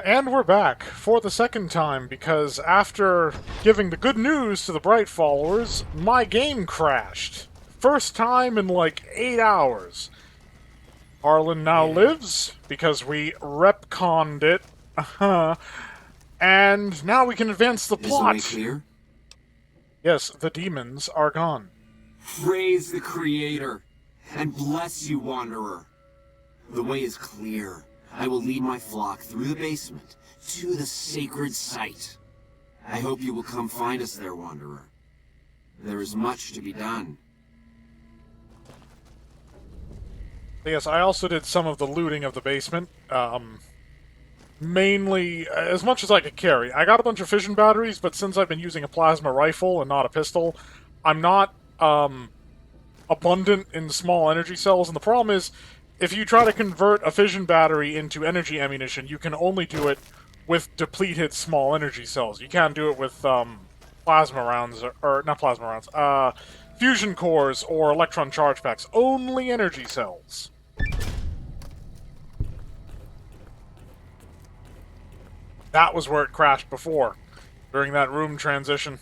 And we're back for the second time because after giving the good news to the Bright followers, my game crashed. First time in like 8 hours. Harlan now Yeah. lives because we retconned it. And now we can advance the Is the way plot. clear? Yes, the demons are gone. Praise the Creator, and bless you, Wanderer. The way is clear. I will lead my flock through the basement to the sacred site. I hope you will come find us there, Wanderer. There is much to be done. Yes, I also did some of the looting of the basement. Mainly, as much as I could carry. I got a bunch of fission batteries, but since I've been using a plasma rifle and not a pistol, I'm not, abundant in small energy cells, and the problem is, if you try to convert a fission battery into energy ammunition, you can only do it with depleted small energy cells. You can't do it with, plasma rounds, or not plasma rounds, fusion cores or electron charge packs. Only energy cells. That was where it crashed before, during that room transition.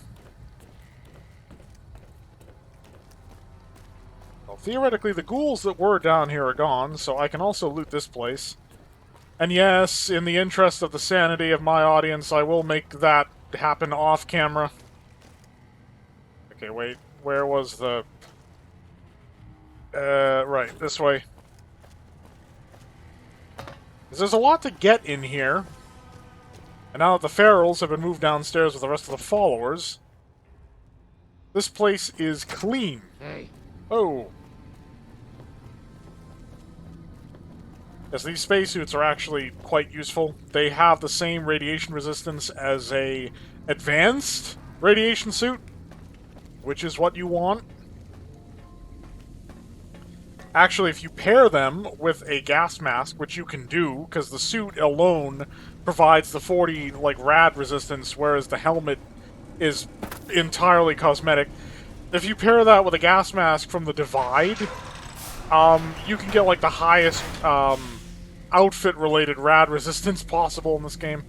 Well, theoretically, the ghouls that were down here are gone, so I can also loot this place. And yes, in the interest of the sanity of my audience, I will make that happen off-camera. Okay, wait, where was the... right, this way. 'Cause there's a lot to get in here. And now that the ferals have been moved downstairs with the rest of the followers, this place is clean. Hey. Oh. Yes, these spacesuits are actually quite useful. They have the same radiation resistance as a advanced radiation suit, which is what you want. Actually, if you pair them with a gas mask, which you can do, because the suit alone provides the 40, like, rad resistance, whereas the helmet is entirely cosmetic. If you pair that with a gas mask from the Divide, you can get, like, the highest, outfit-related rad resistance possible in this game.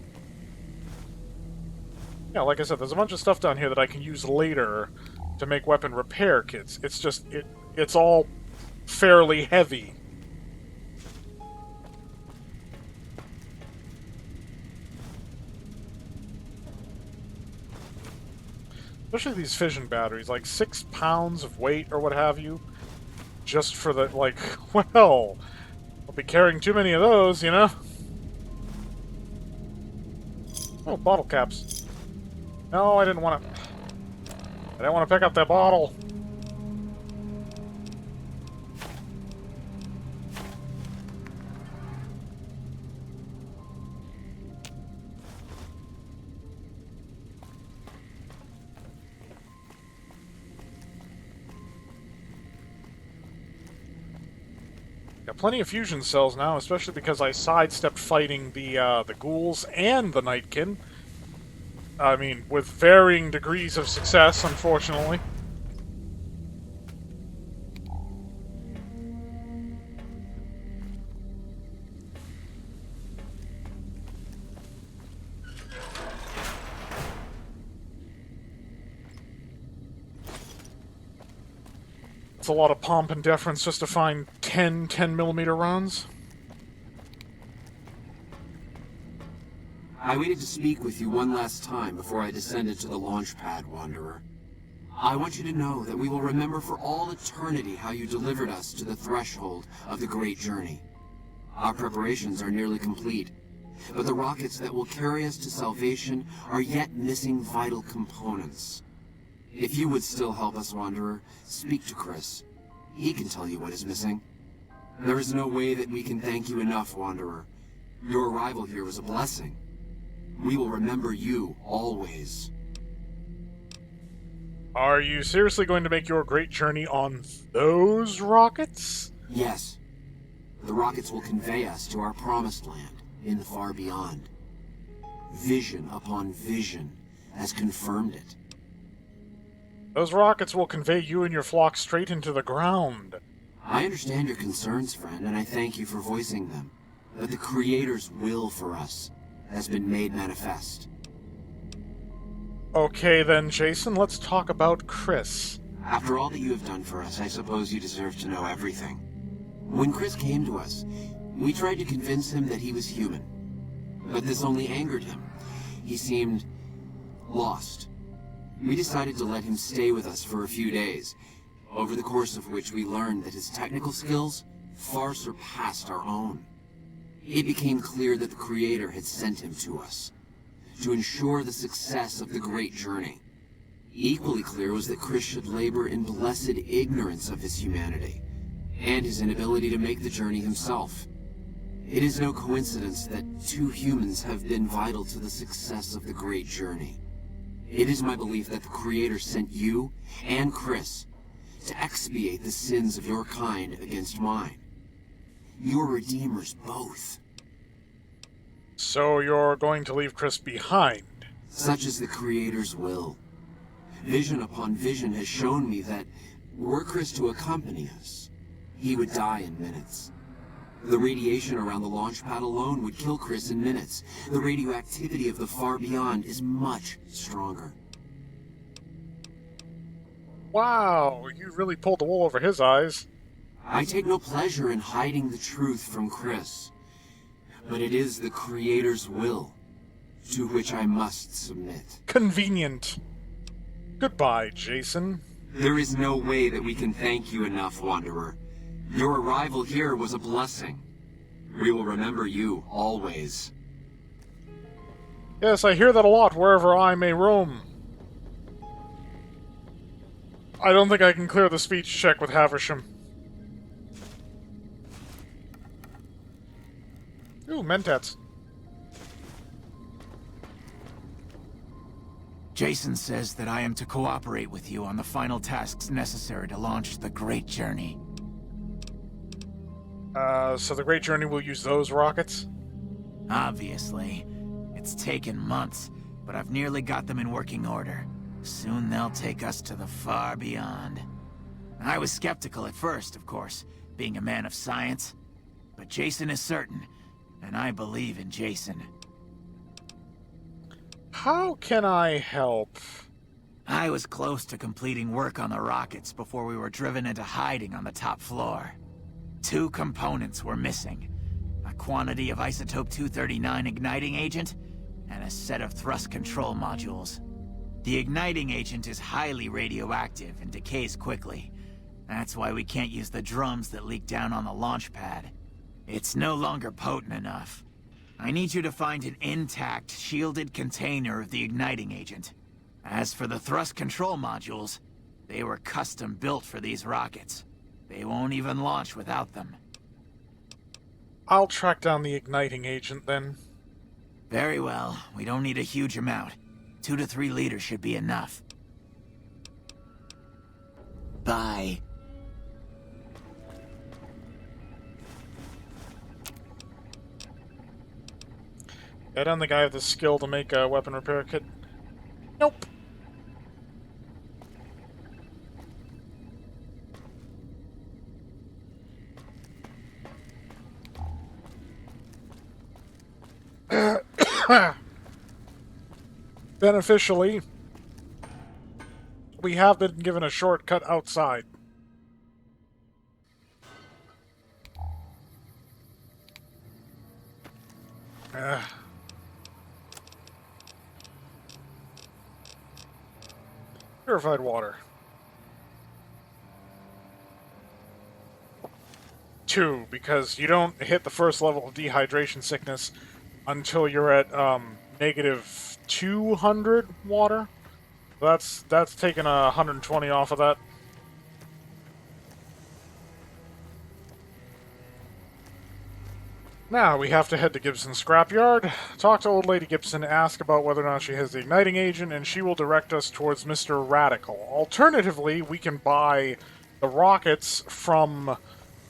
Yeah, like I said, there's a bunch of stuff down here that I can use later to make weapon repair kits. It's just, it's all fairly heavy. Especially these fission batteries, like 6 pounds of weight or what have you. Just for the, like, well, I'll be carrying too many of those, you know? Oh, bottle caps. No, I didn't want to... I didn't want to pick up that bottle. Got plenty of fusion cells now, especially because I sidestepped fighting the ghouls and the Nightkin. I mean, with varying degrees of success, unfortunately. It's a lot of pomp and deference just to find 10mm rounds. I waited to speak with you one last time before I descended to the launch pad, Wanderer. I want you to know that we will remember for all eternity how you delivered us to the threshold of the great journey. Our preparations are nearly complete, but the rockets that will carry us to salvation are yet missing vital components. If you would still help us, Wanderer, speak to Chris. He can tell you what is missing. There is no way that we can thank you enough, Wanderer. Your arrival here was a blessing. We will remember you always. Are you seriously going to make your great journey on those rockets? Yes. The rockets will convey us to our promised land in the far beyond. Vision upon vision has confirmed it. Those rockets will convey you and your flock straight into the ground. I understand your concerns, friend, and I thank you for voicing them. But the Creator's will for us has been made manifest. Okay then, Jason, let's talk about Chris. After all that you have done for us, I suppose you deserve to know everything. When Chris came to us, we tried to convince him that he was human. But this only angered him. He seemed lost. We decided to let him stay with us for a few days, over the course of which we learned that his technical skills far surpassed our own. It became clear that the Creator had sent him to us, to ensure the success of the great journey. Equally clear was that Chris should labor in blessed ignorance of his humanity, and his inability to make the journey himself. It is no coincidence that two humans have been vital to the success of the great journey. It is my belief that the Creator sent you and Chris to expiate the sins of your kind against mine. Your redeemers both. So you're going to leave Chris behind? Such is the Creator's will. Vision upon vision has shown me that, were Chris to accompany us, he would die in minutes. The radiation around the launch pad alone would kill Chris in minutes. The radioactivity of the far beyond is much stronger. Wow, you really pulled the wool over his eyes. I take no pleasure in hiding the truth from Chris, but it is the Creator's will to which I must submit. Convenient. Goodbye, Jason. There is no way that we can thank you enough, Wanderer. Your arrival here was a blessing. We will remember you always. Yes, I hear that a lot wherever I may roam. I don't think I can clear the speech check with Haversham. Ooh, Mentats. Jason says that I am to cooperate with you on the final tasks necessary to launch the Great Journey. So the Great Journey will use those rockets? Obviously. It's taken months, but I've nearly got them in working order. Soon they'll take us to the far beyond. I was skeptical at first, of course, being a man of science. But Jason is certain, and I believe in Jason. How can I help? I was close to completing work on the rockets before we were driven into hiding on the top floor. 2 components were missing. A quantity of isotope 239 igniting agent, and a set of thrust control modules. The igniting agent is highly radioactive and decays quickly. That's why we can't use the drums that leak down on the launch pad. It's no longer potent enough. I need you to find an intact, shielded container of the igniting agent. As for the thrust control modules, they were custom built for these rockets. They won't even launch without them. I'll track down the igniting agent, then. Very well. We don't need a huge amount. 2 to 3 liters should be enough. Bye. I don't think I have the skill to make a weapon repair kit. Nope. Beneficially, we have been given a shortcut outside. Purified water. 2, because you don't hit the first level of dehydration sickness until you're at negative 200 water. That's taking 120 off of that. Now we have to head to Gibson's scrapyard, talk to Old Lady Gibson, ask about whether or not she has the igniting agent, and she will direct us towards Mr. Radical. Alternatively, we can buy the rockets from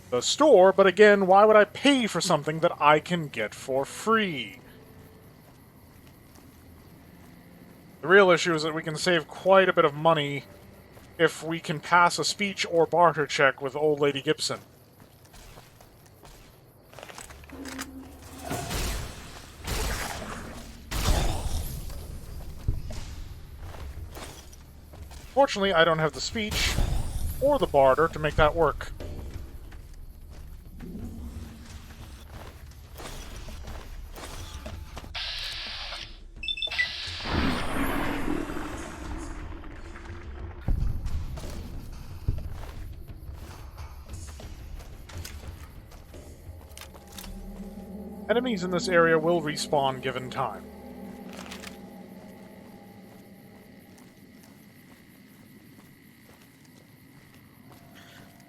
the store, but again, why would I pay for something that I can get for free? The real issue is that we can save quite a bit of money if we can pass a speech or barter check with Old Lady Gibson. Fortunately, I don't have the speech or the barter to make that work. Enemies in this area will respawn given time.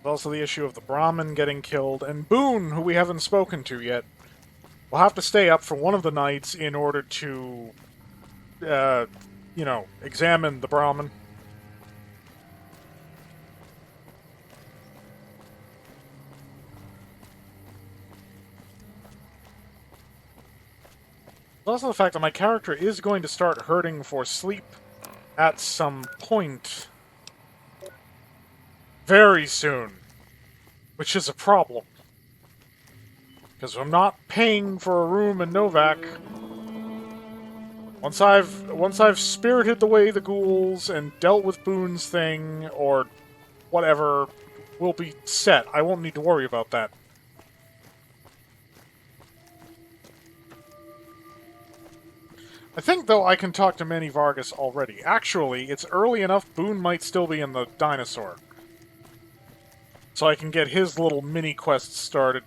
There's also the issue of the Brahmin getting killed, and Boone, who we haven't spoken to yet. We'll have to stay up for one of the nights in order to, examine the Brahmin. There's also the fact that my character is going to start hurting for sleep at some point very soon, which is a problem. Because I'm not paying for a room in Novak. Once I've spirited away the ghouls and dealt with Boone's thing, or whatever, will be set. I won't need to worry about that. I think, though, I can talk to Manny Vargas already. Actually, it's early enough, Boone might still be in the dinosaur. So I can get his little mini-quest started.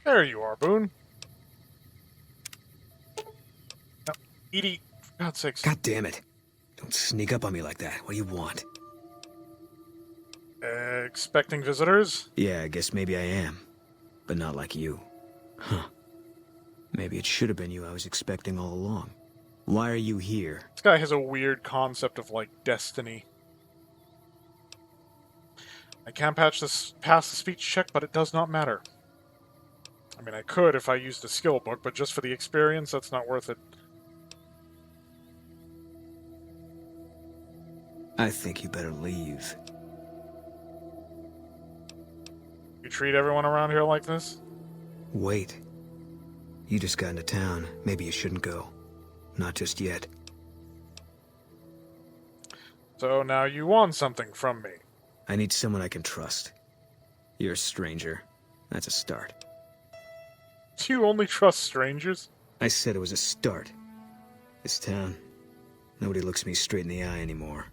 There you are, Boone. No, Edie, for God's sakes. God damn it. Don't sneak up on me like that. What do you want? Expecting visitors? Yeah, I guess maybe I am. But not like you. Huh. Maybe it should have been you I was expecting all along. Why are you here? This guy has a weird concept of, like, destiny. I can't pass the speech check, but it does not matter. I mean, I could if I used a skill book, but just for the experience, that's not worth it. I think you better leave. You treat everyone around here like this? Wait. You just got into town. Maybe you shouldn't go. Not just yet. So now you want something from me. I need someone I can trust. You're a stranger. That's a start. Do you only trust strangers? I said it was a start. This town, nobody looks me straight in the eye anymore.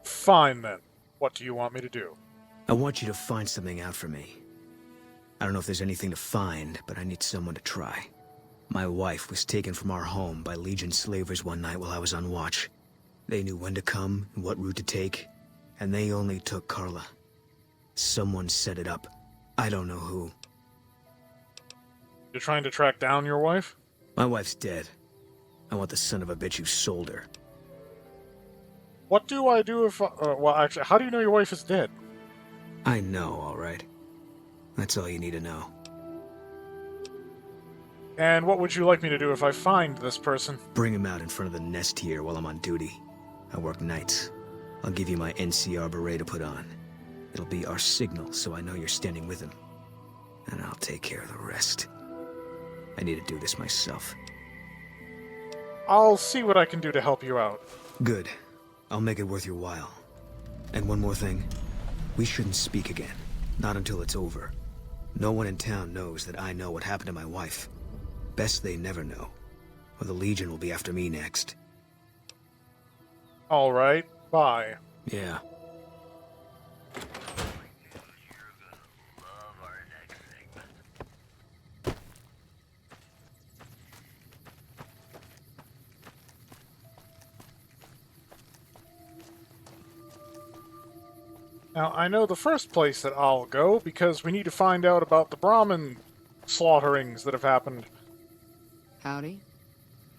Fine, then. What do you want me to do? I want you to find something out for me. I don't know if there's anything to find, but I need someone to try. My wife was taken from our home by Legion slavers one night while I was on watch. They knew when to come and what route to take, and they only took Carla. Someone set it up. I don't know who. You're trying to track down your wife? My wife's dead. I want the son of a bitch who sold her. What do I do if... well, actually, how do you know your wife is dead? I know, all right. That's all you need to know. And what would you like me to do if I find this person? Bring him out in front of the nest here while I'm on duty. I work nights. I'll give you my NCR beret to put on. It'll be our signal, so I know you're standing with him. And I'll take care of the rest. I need to do this myself. I'll see what I can do to help you out. Good. I'll make it worth your while. And one more thing. We shouldn't speak again. Not until it's over. No one in town knows that I know what happened to my wife. Best they never know. Or the Legion will be after me next. Alright, bye. Yeah. Now, I know the first place that I'll go, because we need to find out about the Brahmin slaughterings that have happened. Howdy.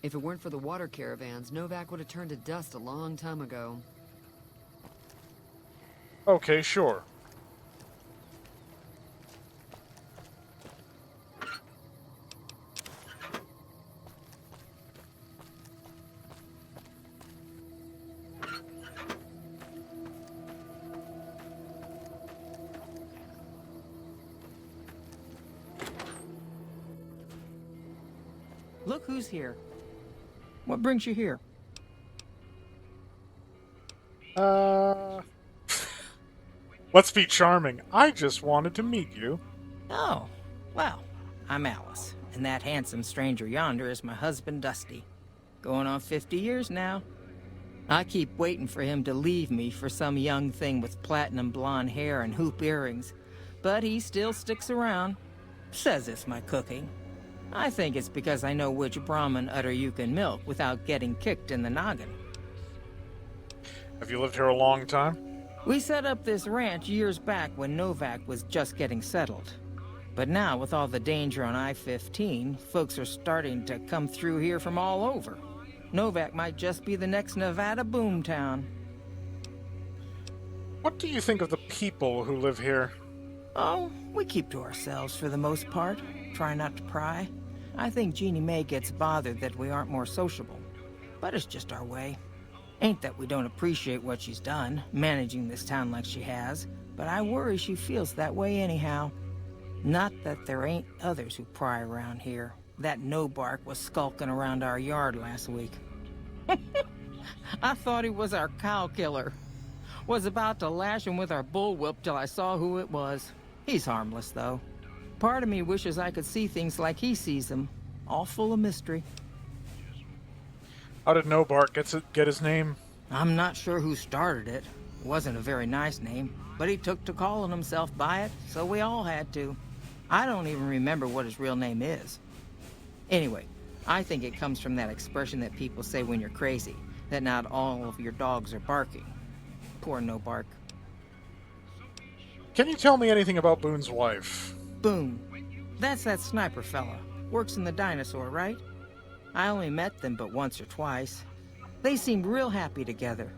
If it weren't for the water caravans, Novak would have turned to dust a long time ago. Okay, sure. Look who's here. What brings you here? Let's be charming. I just wanted to meet you. Oh, well, I'm Alice, and that handsome stranger yonder is my husband, Dusty. Going on 50 years now. I keep waiting for him to leave me for some young thing with platinum blonde hair and hoop earrings, but he still sticks around. Says it's my cooking. I think it's because I know which Brahmin udder you can milk without getting kicked in the noggin. Have you lived here a long time? We set up this ranch years back when Novak was just getting settled. But now, with all the danger on I-15, folks are starting to come through here from all over. Novak might just be the next Nevada boomtown. What do you think of the people who live here? Oh, we keep to ourselves for the most part. Try not to pry. I think Jeannie Mae gets bothered that we aren't more sociable. But it's just our way. Ain't that we don't appreciate what she's done, managing this town like she has, but I worry she feels that way anyhow. Not that there ain't others who pry around here. That no-bark was skulking around our yard last week. I thought he was our cow killer. Was about to lash him with our bullwhip till I saw who it was. He's harmless, though. Part of me wishes I could see things like he sees them, all full of mystery. How did No Bark get his name? I'm not sure who started it. It wasn't a very nice name, but he took to calling himself by it, so we all had to. I don't even remember what his real name is. Anyway, I think it comes from that expression that people say when you're crazy, that not all of your dogs are barking. Poor No Bark. Can you tell me anything about Boone's wife? Boone. That's that sniper fella. Works in the dinosaur, right? I only met them but once or twice. They seemed real happy together.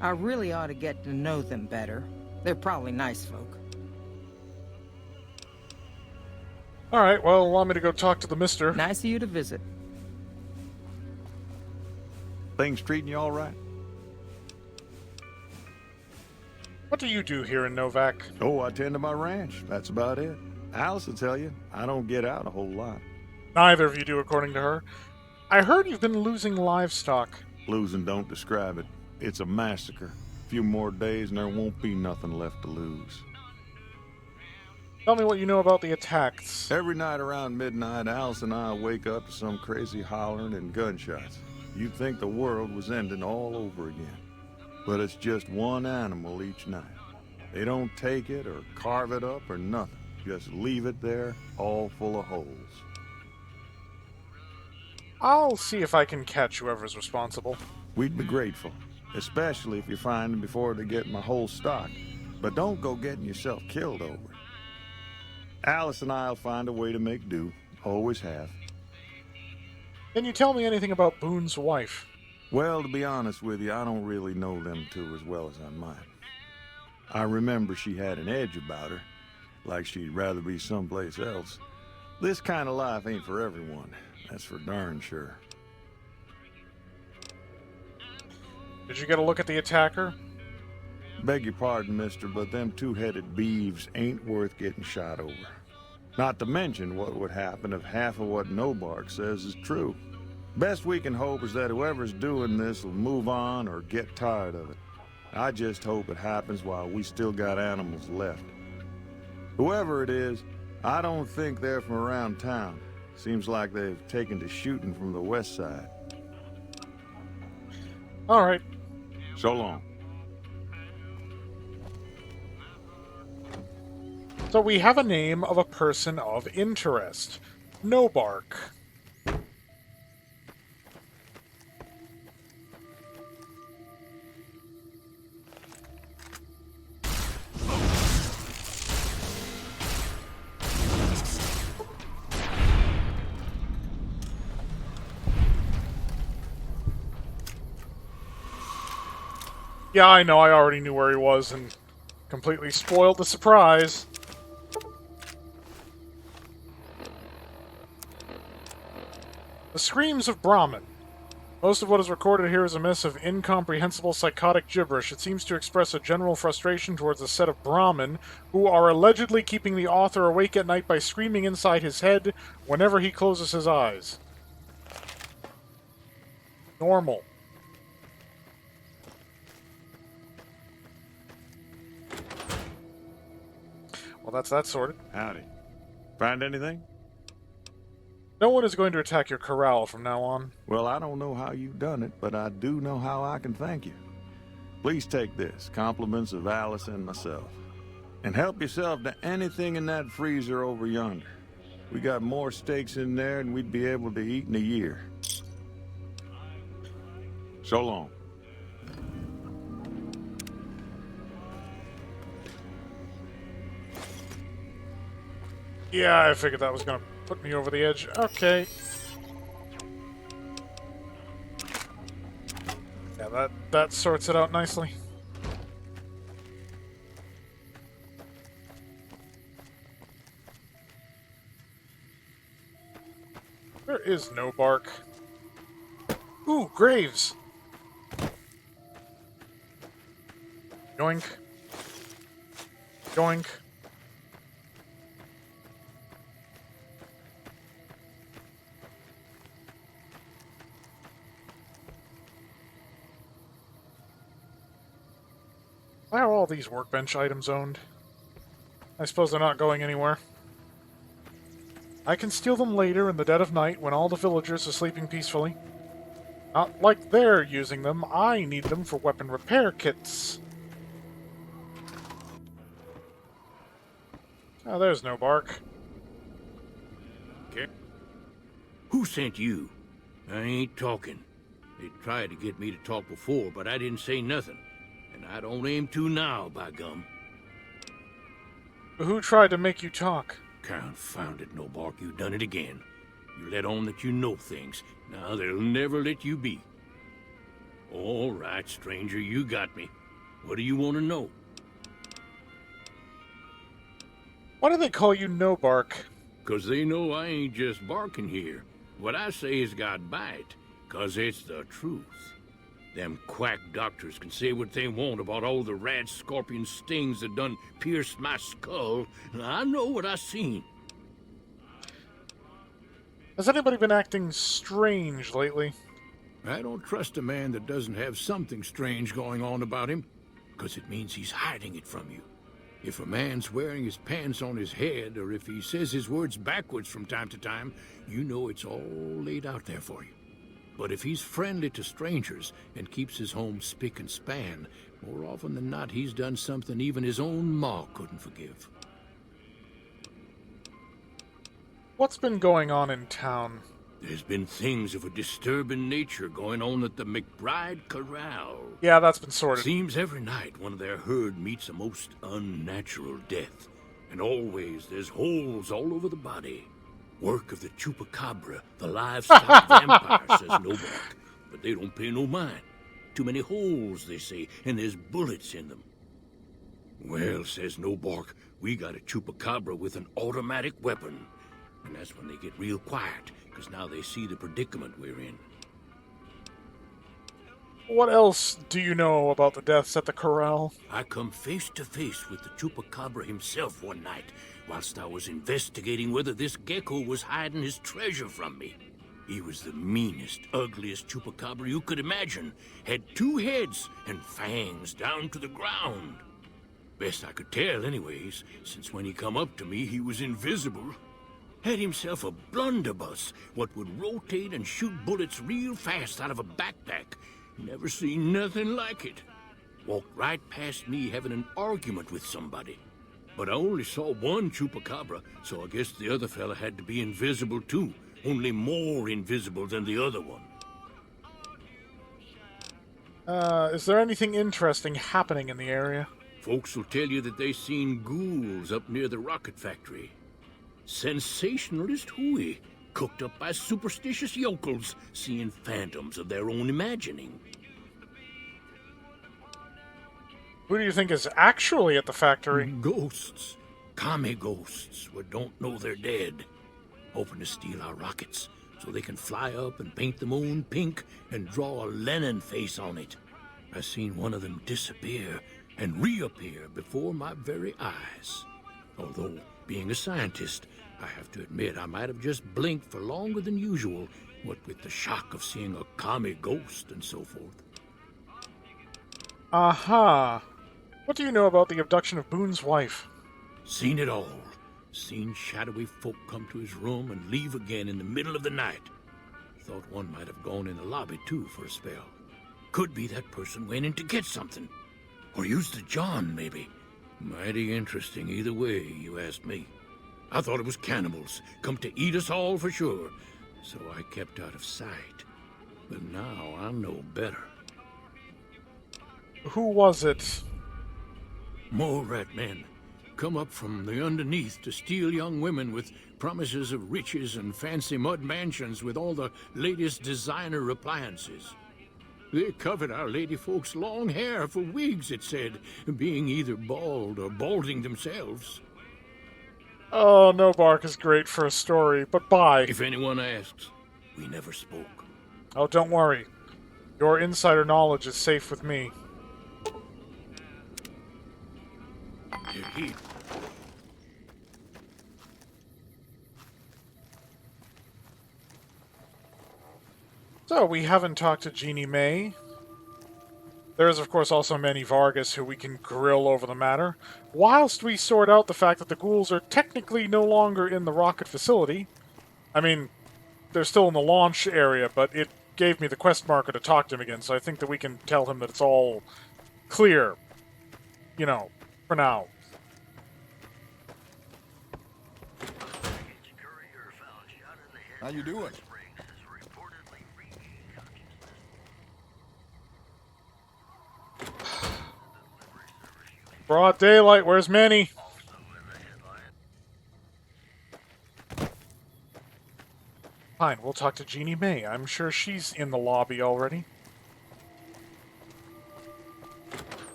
I really ought to get to know them better. They're probably nice folk. Alright, well, allow me to go talk to the mister. Nice of you to visit. Things treating you all right? What do you do here in Novak? Oh, I tend to my ranch. That's about it. Alice will tell you, I don't get out a whole lot. Neither of you do, according to her. I heard you've been losing livestock. Losing don't describe it. It's a massacre. A few more days and there won't be nothing left to lose. Tell me what you know about the attacks. Every night around midnight, Alice and I wake up to some crazy hollering and gunshots. You'd think the world was ending all over again. But it's just one animal each night. They don't take it or carve it up or nothing. Just leave it there, all full of holes. I'll see if I can catch whoever's responsible. We'd be grateful, especially if you find them before they get my whole stock. But don't go getting yourself killed over it. Alice and I'll find a way to make do. Always have. Can you tell me anything about Boone's wife? Well, to be honest with you, I don't really know them two as well as I might. I remember she had an edge about her, like she'd rather be someplace else. This kind of life ain't for everyone, that's for darn sure. Did you get a look at the attacker? Beg your pardon, mister, but them two-headed beeves ain't worth getting shot over. Not to mention what would happen if half of what Nobark says is true. Best we can hope is that whoever's doing this will move on or get tired of it. I just hope it happens while we still got animals left. Whoever it is, I don't think they're from around town. Seems like they've taken to shooting from the west side. Alright. So long. So we have a name of a person of interest. No Bark. Yeah, I know, I already knew where he was and completely spoiled the surprise. The Screams of Brahmin. Most of what is recorded here is a mess of incomprehensible psychotic gibberish. It seems to express a general frustration towards a set of Brahmin who are allegedly keeping the author awake at night by screaming inside his head whenever he closes his eyes. Normal. Well, that's that sorted. Howdy. Find anything? No one is going to attack your corral from now on. Well, I don't know how you've done it, but I do know how I can thank you. Please take this, compliments of Alice and myself. And help yourself to anything in that freezer over yonder. We got more steaks in there than we'd be able to eat in a year. So long. Yeah, I figured that was going to put me over the edge. Okay. Yeah, that sorts it out nicely. There is no bark. Ooh, graves! Yoink. Yoink. Why are all these workbench items owned? I suppose they're not going anywhere. I can steal them later in the dead of night when all the villagers are sleeping peacefully. Not like they're using them. I need them for weapon repair kits. Oh, there's no bark. Okay. Who sent you? I ain't talking. They tried to get me to talk before, but I didn't say nothing. And I don't aim to now, by gum. Who tried to make you talk? Confound it, Nobark, you done it again. You let on that you know things. Now they'll never let you be. All right, stranger, you got me. What do you want to know? Why do they call you No Bark? 'Cause they know I ain't just barking here. What I say has got bite, 'cause it's the truth. Them quack doctors can say what they want about all the rad scorpion stings that done pierced my skull. I know what I seen. Has anybody been acting strange lately? I don't trust a man that doesn't have something strange going on about him, 'cause it means he's hiding it from you. If a man's wearing his pants on his head, or if he says his words backwards from time to time, you know it's all laid out there for you. But if he's friendly to strangers and keeps his home spick and span, more often than not he's done something even his own ma couldn't forgive. What's been going on in town? There's been things of a disturbing nature going on at the McBride Corral. Yeah, that's been sorted. Seems every night one of their herd meets a most unnatural death. And always there's holes all over the body. Work of the chupacabra, the livestock vampire, says Nobark. But they don't pay no mind. Too many holes, they say, and there's bullets in them. Well, says Nobark, we got a chupacabra with an automatic weapon. And that's when they get real quiet, because now they see the predicament we're in. What else do you know about the deaths at the corral? I come face to face with the chupacabra himself one night, whilst I was investigating whether this gecko was hiding his treasure from me. He was the meanest, ugliest chupacabra you could imagine. Had 2 heads and fangs down to the ground. Best I could tell anyways, since when he come up to me he was invisible. Had himself a blunderbuss, what would rotate and shoot bullets real fast out of a backpack. Never seen nothing like it. Walked right past me having an argument with somebody. But I only saw one chupacabra, so I guess the other fella had to be invisible too. Only more invisible than the other one. Is there anything interesting happening in the area? Folks will tell you that they seen ghouls up near the rocket factory. Sensationalist hooey, cooked up by superstitious yokels, seeing phantoms of their own imagining. Who do you think is actually at the factory? Ghosts. Commie ghosts what don't know they're dead. Hoping to steal our rockets so they can fly up and paint the moon pink and draw a Lenin face on it. I seen one of them disappear and reappear before my very eyes. Although, being a scientist, I have to admit I might have just blinked for longer than usual What with the shock of seeing a kami ghost and so forth. Aha! What do you know about the abduction of Boone's wife? Seen it all. Seen shadowy folk come to his room and leave again in the middle of the night. Thought one might have gone in the lobby too for a spell. Could be that person went in to get something. Or used the John, maybe. Mighty interesting either way, you asked me. I thought it was cannibals, come to eat us all for sure. So I kept out of sight. But now I know better. Who was it? Mole rat men. Come up from the underneath to steal young women with promises of riches and fancy mud mansions with all the latest designer appliances. They covered our lady folks' long hair for wigs, it said, being either bald or balding themselves. Oh, no bark is great for a story, but bye. If anyone asks, we never spoke. Oh, don't worry. Your insider knowledge is safe with me. He So, we haven't talked to Jeannie May. There is, of course, also Manny Vargas, who we can grill over the matter, whilst we sort out the fact that the ghouls are technically no longer in the rocket facility. I mean, they're still in the launch area, but it gave me the quest marker to talk to him again, so I think that we can tell him that it's all clear. You know, for now. How you doing? Broad daylight, where's Manny? Fine, we'll talk to Jeannie May. I'm sure she's in the lobby already.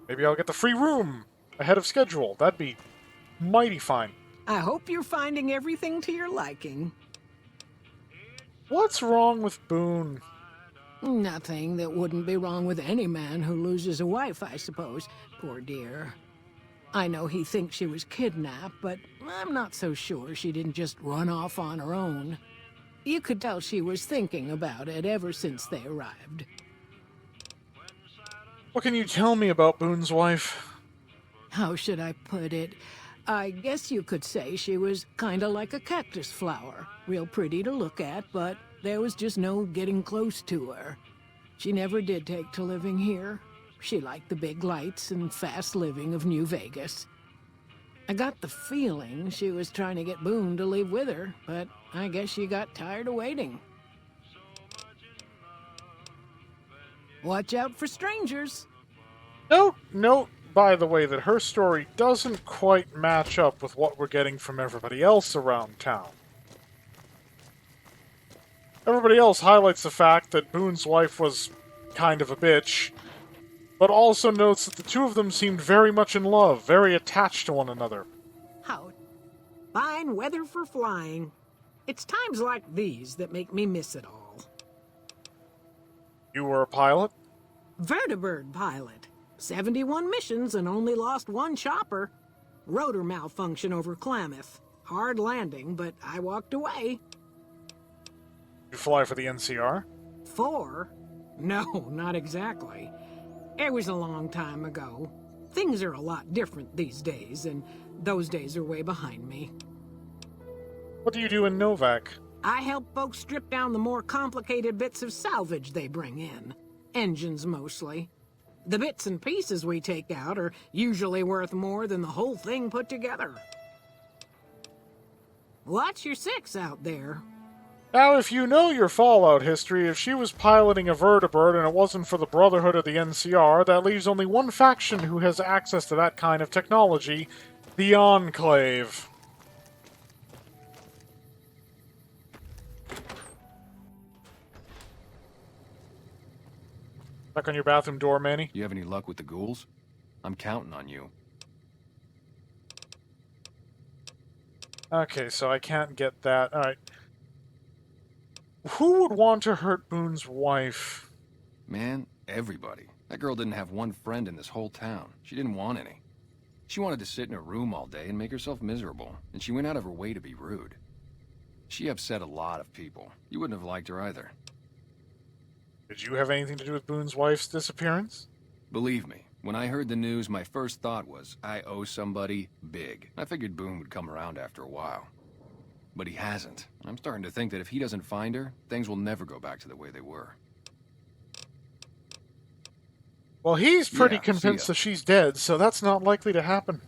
Maybe I'll get the free room ahead of schedule. That'd be mighty fine. I hope you're finding everything to your liking. What's wrong with Boone? Nothing that wouldn't be wrong with any man who loses a wife, I suppose. Poor dear. I know he thinks she was kidnapped, but I'm not so sure she didn't just run off on her own. You could tell she was thinking about it ever since they arrived. What can you tell me about Boone's wife? How should I put it? I guess you could say she was kinda like a cactus flower. Real pretty to look at, but there was just no getting close to her. She never did take to living here. She liked the big lights and fast living of New Vegas. I got the feeling she was trying to get Boone to leave with her, but I guess she got tired of waiting. Watch out for strangers. Note, by the way, that her story doesn't quite match up with what we're getting from everybody else around town. Everybody else highlights the fact that Boone's wife was kind of a bitch, but also notes that the two of them seemed very much in love, very attached to one another. How fine weather for flying. It's times like these that make me miss it all. You were a pilot? Vertibird pilot. 71 missions and only lost one chopper. Rotor malfunction over Klamath. Hard landing, but I walked away. You fly for the NCR? 4? No, not exactly. It was a long time ago. Things are a lot different these days, and those days are way behind me. What do you do in Novak? I help folks strip down the more complicated bits of salvage they bring in. Engines, mostly. The bits and pieces we take out are usually worth more than the whole thing put together. Watch your 6 out there. Now, if you know your Fallout history, if she was piloting a vertibird and it wasn't for the Brotherhood of the NCR, that leaves only one faction who has access to that kind of technology, the Enclave. Knock on your bathroom door, Manny. You have any luck with the ghouls? I'm counting on you. Okay, so I can't get that. Alright. Who would want to hurt Boone's wife? Man, everybody. That girl didn't have one friend in this whole town. She didn't want any. She wanted to sit in her room all day and make herself miserable, and she went out of her way to be rude. She upset a lot of people. You wouldn't have liked her either. Did you have anything to do with Boone's wife's disappearance? Believe me, when I heard the news, my first thought was, I owe somebody big. I figured Boone would come around after a while. But he hasn't. I'm starting to think that if he doesn't find her, things will never go back to the way they were. Well, he's pretty Yeah, see convinced ya. that she's dead, so that's not likely to happen.